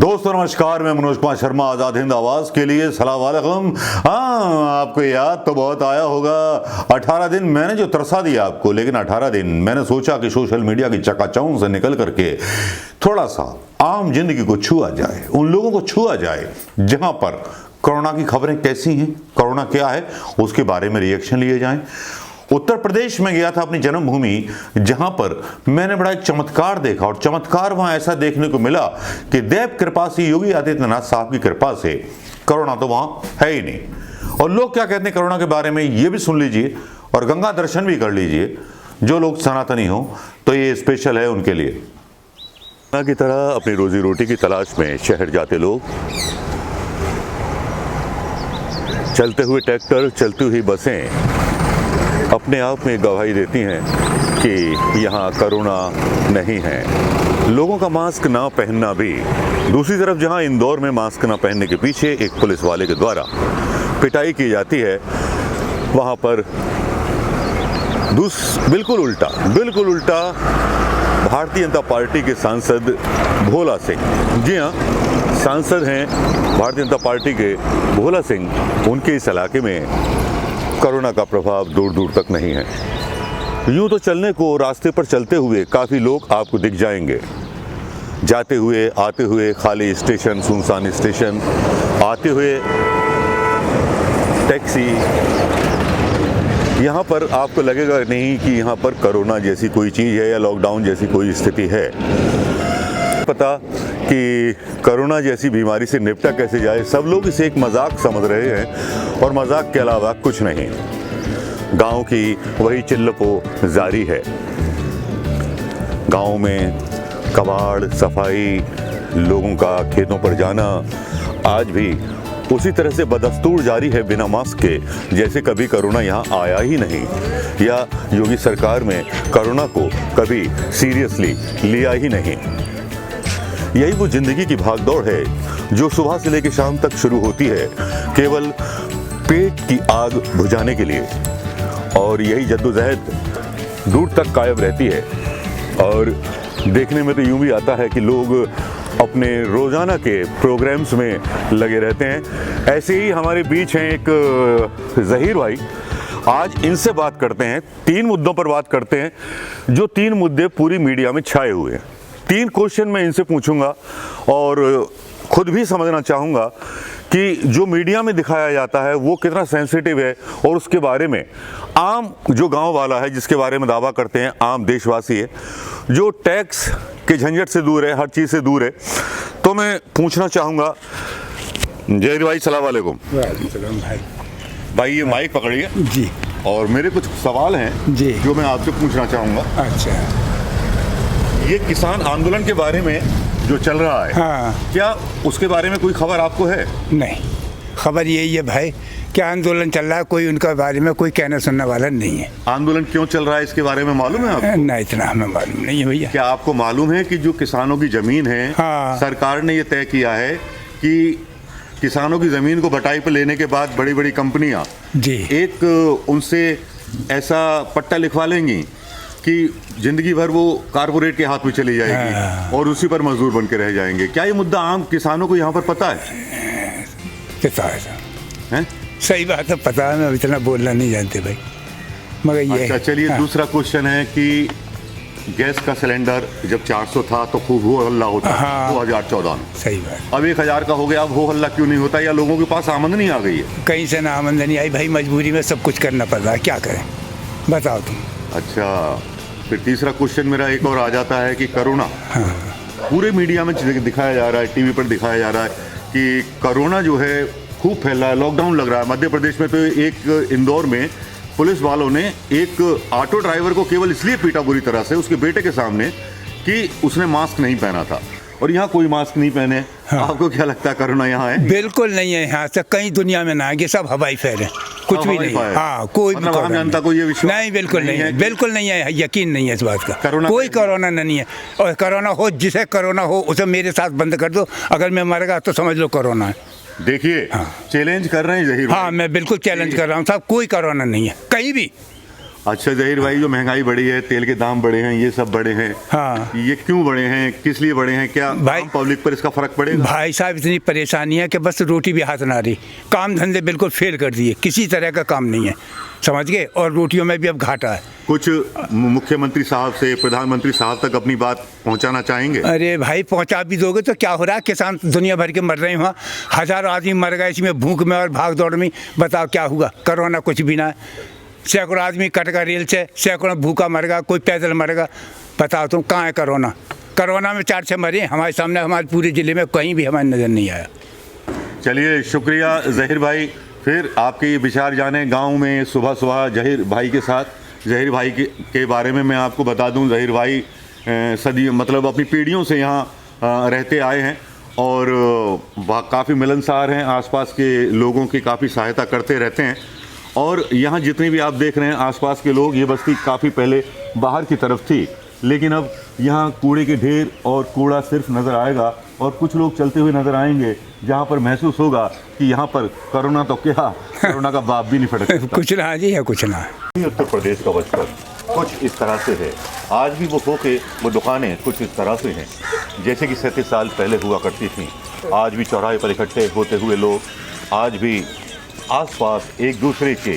दोस्तों नमस्कार, मैं मनोज कुमार शर्मा आजाद हिंद आवाज के लिए सलाम वालेकुम। हाँ, आपको याद तो बहुत आया होगा 18 दिन मैंने जो तरसा दिया आपको, लेकिन 18 दिन मैंने सोचा कि सोशल मीडिया की चकाचौंध से निकल करके थोड़ा सा आम जिंदगी को छुआ जाए, उन लोगों को छुआ जाए जहां पर कोरोना की खबरें कैसी हैं, कोरोना क्या है, उसके बारे में रिएक्शन लिए जाएं। उत्तर प्रदेश में गया था, अपनी जन्मभूमि, जहां पर मैंने बड़ा एक चमत्कार देखा, और चमत्कार वहां ऐसा देखने को मिला कि देव कृपा से, योगी आदित्यनाथ साहब की कृपा से कोरोना तो वहां है ही नहीं। और लोग क्या कहते हैं कोरोना के बारे में, ये भी सुन लीजिए और गंगा दर्शन भी कर लीजिए। जो लोग सनातनी हो तो ये स्पेशल है उनके लिए। कोरोना की तरह अपनी रोजी रोटी की तलाश में शहर जाते लोग, चलते हुए ट्रैक्टर, चलती हुई बसें अपने आप में गवाही देती हैं कि यहाँ कोरोना नहीं है। लोगों का मास्क ना पहनना भी। दूसरी तरफ जहाँ इंदौर में मास्क ना पहनने के पीछे एक पुलिस वाले के द्वारा पिटाई की जाती है, वहाँ पर बिल्कुल उल्टा भारतीय जनता पार्टी के सांसद भोला सिंह, जी हाँ सांसद हैं भारतीय जनता पार्टी के भोला सिंह, उनके इस इलाके में कोरोना का प्रभाव दूर दूर तक नहीं है। यूं तो चलने को रास्ते पर चलते हुए काफ़ी लोग आपको दिख जाएंगे, जाते हुए आते हुए, खाली स्टेशन, सुनसान स्टेशन, आते हुए टैक्सी। यहाँ पर आपको लगेगा नहीं कि यहाँ पर कोरोना जैसी कोई चीज़ है या लॉकडाउन जैसी कोई स्थिति है। पता कि कोरोना जैसी बीमारी से निपटा कैसे जाए, सब लोग इसे एक मजाक समझ रहे हैं और मजाक के अलावा कुछ नहीं। गांव की वही चिल्लपो जारी है। गांव में कबाड़, सफाई, लोगों का खेतों पर जाना आज भी उसी तरह से बदस्तूर जारी है, बिना मास्क के, जैसे कभी कोरोना यहाँ आया ही नहीं, या योगी सरकार में कोरोना को कभी सीरियसली लिया ही नहीं। यही वो जिंदगी की भागदौड़ है जो सुबह से लेकर शाम तक शुरू होती है, केवल पेट की आग बुझाने के लिए, और यही जद्दोजहद दूर तक कायम रहती है। और देखने में तो यूं भी आता है कि लोग अपने रोजाना के प्रोग्राम्स में लगे रहते हैं। ऐसे ही हमारे बीच हैं एक जहीर भाई, आज इनसे बात करते हैं, 3 मुद्दों पर बात करते हैं, जो 3 मुद्दे पूरी मीडिया में छाए हुए हैं। 3 क्वेश्चन मैं इनसे पूछूंगा और खुद भी समझना चाहूँगा कि जो मीडिया में दिखाया जाता है वो कितना सेंसिटिव है, और उसके बारे में आम जो गांव वाला है, जिसके बारे में दावा करते हैं आम देशवासी है, जो टैक्स के झंझट से दूर है, हर चीज़ से दूर है। तो मैं पूछना चाहूँगा, जय भाई सलाम वालेकुम। भाई ये माइक पकड़िए जी, और मेरे कुछ सवाल हैं जी जो मैं आपसे पूछना चाहूँगा। अच्छा, ये किसान आंदोलन के बारे में जो चल रहा है, हाँ, क्या उसके बारे में कोई खबर आपको है? नहीं, खबर यही है भाई, क्या आंदोलन चल रहा है, कोई उनका बारे में कोई कहना सुनने वाला नहीं है। आंदोलन क्यों चल रहा है इसके बारे में मालूम है आपको? नहीं, इतना हमें मालूम नहीं है भैया। क्या आपको मालूम है कि जो किसानों की जमीन है, हाँ, सरकार ने ये तय किया है कि किसानों की जमीन को बटाई पर लेने के बाद बड़ी बड़ी कंपनियां जी एक उनसे ऐसा पट्टा लिखवा लेंगी कि जिंदगी भर वो कारपोरेट के हाथ में चली जाएगी, हाँ, और उसी पर मजदूर बन के रह जाएंगे। क्या ये मुद्दा आम किसानों को यहाँ पर पता है? पता है, सही बात है, पता है, मैं इतना बोलना नहीं जानते भाई, मगर ये अच्छा चलिए, हाँ, दूसरा क्वेश्चन है कि गैस का सिलेंडर जब 400 था तो खूब हो हल्ला होता, हाँ, 2014 में। सही बात। अब 1000 का हो गया, अब हो हल्ला क्यों नहीं होता, या लोगों के पास आमदनी आ गई है? कहीं से ना आमदनी आई भाई, मजबूरी में सब कुछ करना पड़ रहा है, क्या करें बताओ तुम। अच्छा, फिर तीसरा क्वेश्चन मेरा एक और आ जाता है कि कोरोना, हाँ, पूरे मीडिया में दिखाया जा रहा है, टीवी पर दिखाया जा रहा है कि कोरोना जो है खूब फैल रहा है, लॉकडाउन लग रहा है। मध्य प्रदेश में तो एक इंदौर में पुलिस वालों ने एक ऑटो ड्राइवर को केवल इसलिए पीटा बुरी तरह से उसके बेटे के सामने कि उसने मास्क नहीं पहना था, और यहाँ कोई मास्क नहीं पहने। हाँ। आपको क्या लगता है कोरोना यहाँ है? बिल्कुल नहीं है, यहाँ से कहीं दुनिया में ना आगे, सब हवाई फैले, कुछ भी नहीं। हाँ, कोई मतलब आम जनता को ये विश्वास नहीं, बिल्कुल नहीं है, बिल्कुल नहीं है, यकीन नहीं है इस बात का। कोई कोरोना नहीं है, और कोरोना हो, जिसे कोरोना हो उसे मेरे साथ बंद कर दो, अगर मैं मर गया तो समझ लो कोरोना है। देखिए, हाँ, चैलेंज कर रहे हैं जहीर। हाँ, मैं बिल्कुल चैलेंज कर रहा हूँ साहब, कोई कोरोना नहीं है कहीं भी। अच्छा जहीर भाई, जो महंगाई बढ़ी है, तेल के दाम बढ़े हैं, ये सब बढ़े हैं, हाँ ये क्यों बढ़े हैं, किस लिए बढ़े हैं, क्या भाई- आम पब्लिक पर इसका फर्क पड़ेगा? भाई साहब इतनी परेशानी है कि बस रोटी भी हाथ ना रही, काम धंधे बिल्कुल फेल कर दिए, किसी तरह का काम नहीं है, समझ गए, और रोटियों में भी अब घाटा है। कुछ मुख्यमंत्री साहब से प्रधानमंत्री साहब तक अपनी बात पहुंचाना चाहेंगे? अरे भाई पहुंचा भी दोगे तो क्या हो रहा है, किसान दुनिया भर के मर रहे हैं, वहाँ हज़ारों आदमी मर गए इसमें भूख में और भाग दौड़ में, बताओ क्या हुआ? कोरोना कुछ भी ना है, सैकड़ों आदमी कट गया रेल से, सैकड़ों भूखा मर गया, कोई पैदल मर गया, बताओ तुम कहाँ है कोरोना? कोरोना में 4-6 मरे हमारे सामने, हमारे पूरे ज़िले में कहीं भी हमारी नज़र नहीं आया। चलिए शुक्रिया जहीर भाई, फिर आपके विचार जाने गांव में सुबह सुबह जहीर भाई के साथ। जहीर भाई के बारे में मैं आपको बता दूं, जहीर भाई सदी मतलब अपनी पीढ़ियों से यहाँ रहते आए हैं और काफ़ी मिलनसार हैं, आसपास के लोगों की काफ़ी सहायता करते रहते हैं। और यहाँ जितने भी आप देख रहे हैं आसपास के लोग, ये बस्ती काफ़ी पहले बाहर की तरफ थी, लेकिन अब यहाँ कूड़े के ढेर और कूड़ा सिर्फ नज़र आएगा और कुछ लोग चलते हुए नज़र आएंगे जहाँ पर महसूस होगा कि यहाँ पर कोरोना तो क्या, कोरोना का बाप भी नहीं फटक सकता। कुछ ना जी है, कुछ ना। उत्तर प्रदेश का बचपन कुछ इस तरह से है, आज भी वो दुकानें कुछ इस तरह से हैं जैसे कि 37 साल पहले हुआ करती थीं। आज भी चौराहे पर इकट्ठे होते हुए लोग, आज भी आसपास एक दूसरे के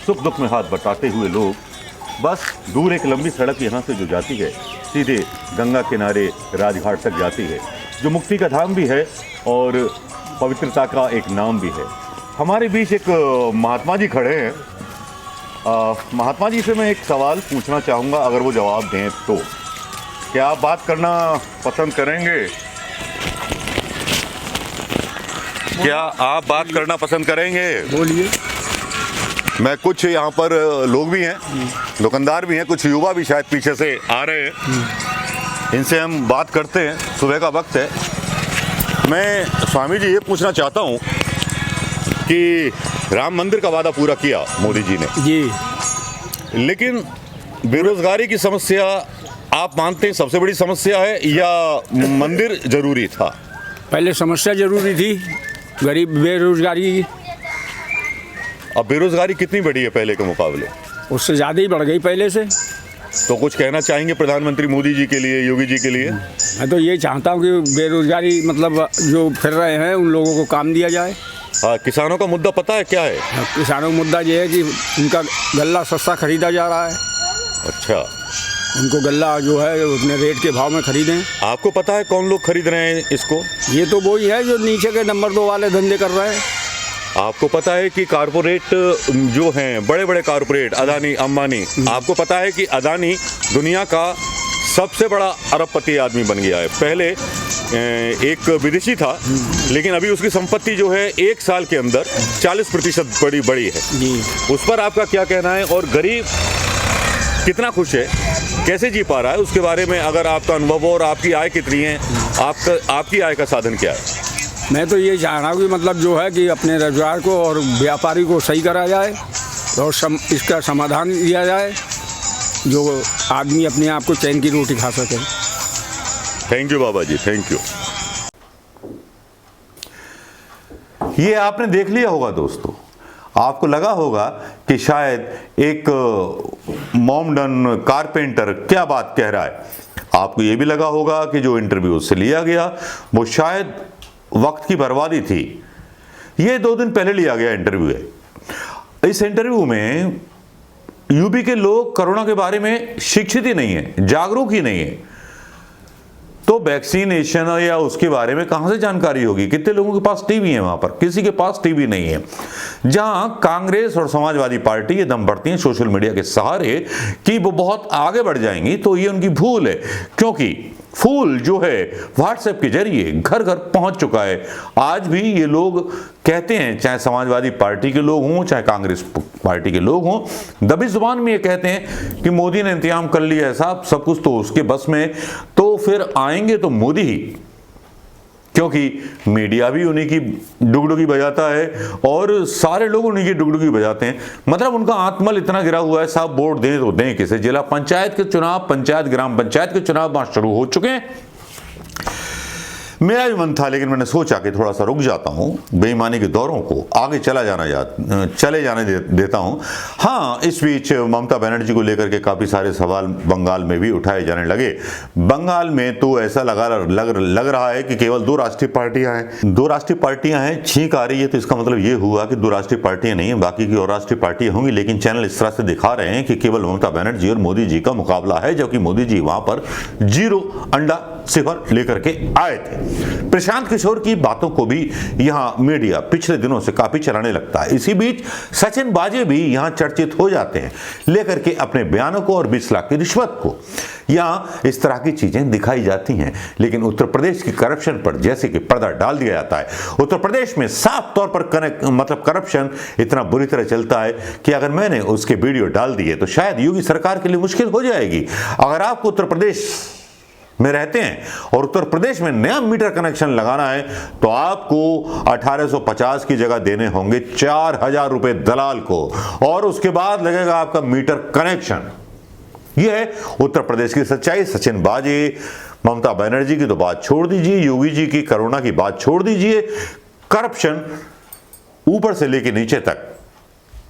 सुख दुख में हाथ बटाते हुए लोग, बस दूर एक लंबी सड़क यहाँ से जो जाती है सीधे गंगा किनारे राजघाट तक जाती है, जो मुक्ति का धाम भी है और पवित्रता का एक नाम भी है। हमारे बीच एक महात्मा जी खड़े हैं। महात्मा जी से मैं एक सवाल पूछना चाहूँगा, अगर वो जवाब दें तो क्या आप बात करना पसंद करेंगे? क्या आप बात करना पसंद करेंगे? बोलिए। मैं कुछ यहाँ पर लोग भी हैं, दुकानदार भी हैं, कुछ युवा भी शायद पीछे से आ रहे हैं, इनसे हम बात करते हैं। सुबह का वक्त है। मैं स्वामी जी ये पूछना चाहता हूँ कि राम मंदिर का वादा पूरा किया मोदी जी ने जी, लेकिन बेरोजगारी की समस्या आप मानते हैं सबसे बड़ी समस्या है या मंदिर जरूरी था? पहले समस्या जरूरी थी, गरीब बेरोजगारी की, अब बेरोजगारी कितनी बढ़ी है पहले के मुकाबले? उससे ज़्यादा ही बढ़ गई पहले से। तो कुछ कहना चाहेंगे प्रधानमंत्री मोदी जी के लिए, योगी जी के लिए? मैं तो ये चाहता हूँ कि बेरोजगारी मतलब जो फिर रहे हैं उन लोगों को काम दिया जाए। हाँ, किसानों का मुद्दा पता है क्या है? किसानों का मुद्दा ये है कि उनका गल्ला सस्ता खरीदा जा रहा है। अच्छा, उनको गल्ला जो है अपने रेट के भाव में खरीदें। आपको पता है कौन लोग खरीद रहे हैं इसको? ये तो वही है जो नीचे के नंबर 2 वाले धंधे कर रहे हैं। आपको पता है कि कारपोरेट जो हैं, बड़े बड़े कारपोरेट, अदानी अंबानी, आपको पता है कि अदानी दुनिया का सबसे बड़ा अरबपति आदमी बन गया है। पहले एक विदेशी था, लेकिन अभी उसकी संपत्ति जो है 1 साल के अंदर 40% बड़ी है जी। उस पर आपका क्या कहना है? और गरीब कितना खुश है, कैसे जी पा रहा है, उसके बारे में अगर आपका अनुभव हो, और आपकी आय कितनी है, आपकी आय का साधन क्या है? मैं तो ये चाह रहा हूँ कि मतलब जो है कि अपने रोजगार को और व्यापारी को सही करा जाए और इसका समाधान दिया जाए, जो आदमी अपने आप को चैन की रोटी खा सके। Thank you Baba ji, thank you. ये आपने देख लिया होगा दोस्तों, आपको लगा होगा कि शायद एक मोमडन कारपेंटर क्या बात कह रहा है। आपको ये भी लगा होगा कि जो इंटरव्यू उससे लिया गया वो शायद वक्त की बर्बादी थी। ये 2 दिन पहले लिया गया इंटरव्यू है। इस इंटरव्यू में यूपी के लोग कोरोना के बारे में शिक्षित ही नहीं है, जागरूक ही नहीं है, तो वैक्सीनेशन या उसके बारे में कहां से जानकारी होगी? कितने लोगों के पास टीवी है? वहां पर किसी के पास टीवी नहीं है। जहां कांग्रेस और समाजवादी पार्टी ये दम भरती है सोशल मीडिया के सहारे कि वो बहुत आगे बढ़ जाएंगी, तो ये उनकी भूल है, क्योंकि फूल जो है व्हाट्सएप के जरिए घर घर पहुंच चुका है। आज भी ये लोग कहते हैं, चाहे समाजवादी पार्टी के लोग हों, चाहे कांग्रेस पार्टी के लोग हों, दबी जुबान में ये कहते हैं कि मोदी ने इंतजाम कर लिया है साहब, सब कुछ तो उसके बस में, तो फिर आएंगे तो मोदी ही, क्योंकि मीडिया भी उन्हीं की डुगडुगी बजाता है और सारे लोग उन्हीं की डुगडुगी बजाते हैं। मतलब उनका आत्मबल इतना गिरा हुआ है, साहब वोट दें तो दें किसे? जिला पंचायत के चुनाव, पंचायत ग्राम पंचायत के चुनाव वहां शुरू हो चुके हैं। मेरा भी मन था, लेकिन मैंने सोचा कि थोड़ा सा रुक जाता हूँ, बेईमानी के दौरों को आगे चले जाने देता हूँ। हाँ, इस बीच ममता बनर्जी को लेकर के काफ़ी सारे सवाल बंगाल में भी उठाए जाने लगे। बंगाल में तो ऐसा लग रहा है कि केवल 2 राष्ट्रीय पार्टियां हैं। छींक आ रही है, तो इसका मतलब ये हुआ कि 2 राष्ट्रीय पार्टियां नहीं है, बाकी की और राष्ट्रीय पार्टियां होंगी। लेकिन चैनल इस तरह से दिखा रहे हैं कि केवल ममता बनर्जी और मोदी जी का मुकाबला है, जबकि मोदी जी वहां पर 0 अंडा सिफर लेकर के आए थे। प्रशांत किशोर की बातों को भी यहां मीडिया पिछले दिनों से काफी चलाने लगता है। इसी बीच सचिन बाजे भी यहां चर्चित हो जाते हैं, लेकर के अपने बयानों को और 20 लाख की रिश्वत को। यहां इस तरह की चीजें दिखाई जाती हैं, लेकिन उत्तर प्रदेश की करप्शन पर जैसे कि पर्दा डाल दिया जाता है। उत्तर प्रदेश में साफ तौर पर करप्शन इतना बुरी तरह चलता है कि अगर मैंने उसके वीडियो डाल दिए तो शायद योगी सरकार के लिए मुश्किल हो जाएगी। अगर आपको उत्तर प्रदेश में रहते हैं और उत्तर प्रदेश में नया मीटर कनेक्शन लगाना है, तो आपको 1850 की जगह देने होंगे 4000 रुपए दलाल को, और उसके बाद लगेगा आपका मीटर कनेक्शन। यह है उत्तर प्रदेश की सच्चाई। सचिन बाजे, ममता बनर्जी की तो बात छोड़ दीजिए, योगी जी की करुणा की बात छोड़ दीजिए, करप्शन ऊपर से लेकर नीचे तक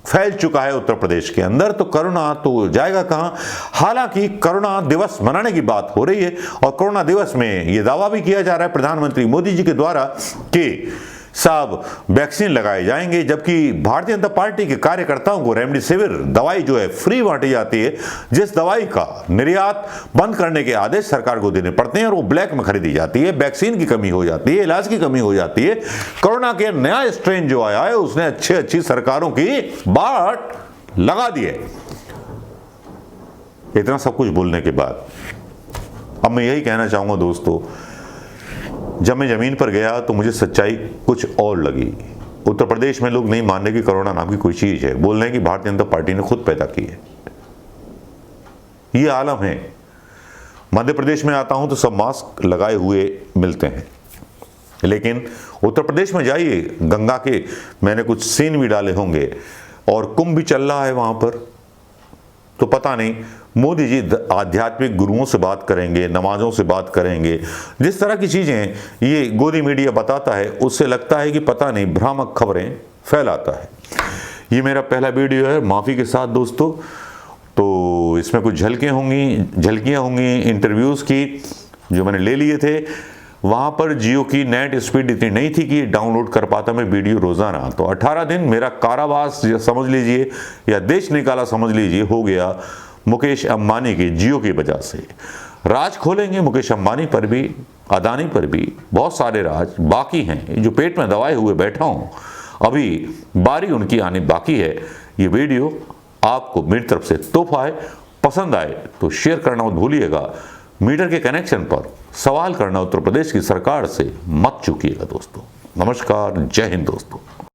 फैल चुका है उत्तर प्रदेश के अंदर, तो करुणा तो जाएगा कहां। हालांकि करुणा दिवस मनाने की बात हो रही है, और करुणा दिवस में यह दावा भी किया जा रहा है प्रधानमंत्री मोदी जी के द्वारा कि साहब वैक्सीन लगाए जाएंगे, जबकि भारतीय जनता पार्टी के कार्यकर्ताओं को रेमडेसिविर दवाई जो है फ्री बांटी जाती है, जिस दवाई का निर्यात बंद करने के आदेश सरकार को देने पड़ते हैं और वो ब्लैक में खरीदी जाती है। वैक्सीन की कमी हो जाती है, इलाज की कमी हो जाती है। कोरोना के नया स्ट्रेन जो आया है उसने अच्छी सरकारों की बाट लगा दी है। इतना सब कुछ बोलने के बाद अब मैं यही कहना चाहूंगा दोस्तों, जब मैं जमीन पर गया तो मुझे सच्चाई कुछ और लगी। उत्तर प्रदेश में लोग नहीं मान रहे कि कोरोना नाम की कोई चीज है, बोल रहे हैं कि भारतीय जनता पार्टी ने खुद पैदा की है। ये आलम है। मध्य प्रदेश में आता हूं तो सब मास्क लगाए हुए मिलते हैं, लेकिन उत्तर प्रदेश में जाइए, गंगा के मैंने कुछ सीन भी डाले होंगे, और कुंभ भी चल रहा है वहां पर, तो पता नहीं मोदी जी आध्यात्मिक गुरुओं से बात करेंगे, नमाजों से बात करेंगे। जिस तरह की चीजें ये गोदी मीडिया बताता है, उससे लगता है कि पता नहीं भ्रामक खबरें फैलाता है। ये मेरा पहला वीडियो है, माफी के साथ दोस्तों। तो इसमें कुछ झलकियां होंगी इंटरव्यूज की जो मैंने ले लिए थे। वहाँ पर जियो की नेट स्पीड इतनी नहीं थी कि डाउनलोड कर पाता मैं वीडियो रोज़ाना। तो 18 दिन मेरा कारावास समझ लीजिए या देश निकाला समझ लीजिए हो गया मुकेश अंबानी की जियो की वजह से। राज खोलेंगे मुकेश अंबानी पर भी, अदानी पर भी, बहुत सारे राज बाकी हैं जो पेट में दबाए हुए बैठा हूँ, अभी बारी उनकी आनी बाकी है। ये वीडियो आपको मेरी तरफ से तोहफा है, पसंद आए तो शेयर करना मत भूलिएगा। मीटर के कनेक्शन पर सवाल करना उत्तर प्रदेश की सरकार से मत चूकिएगा दोस्तों। नमस्कार, जय हिंद दोस्तों।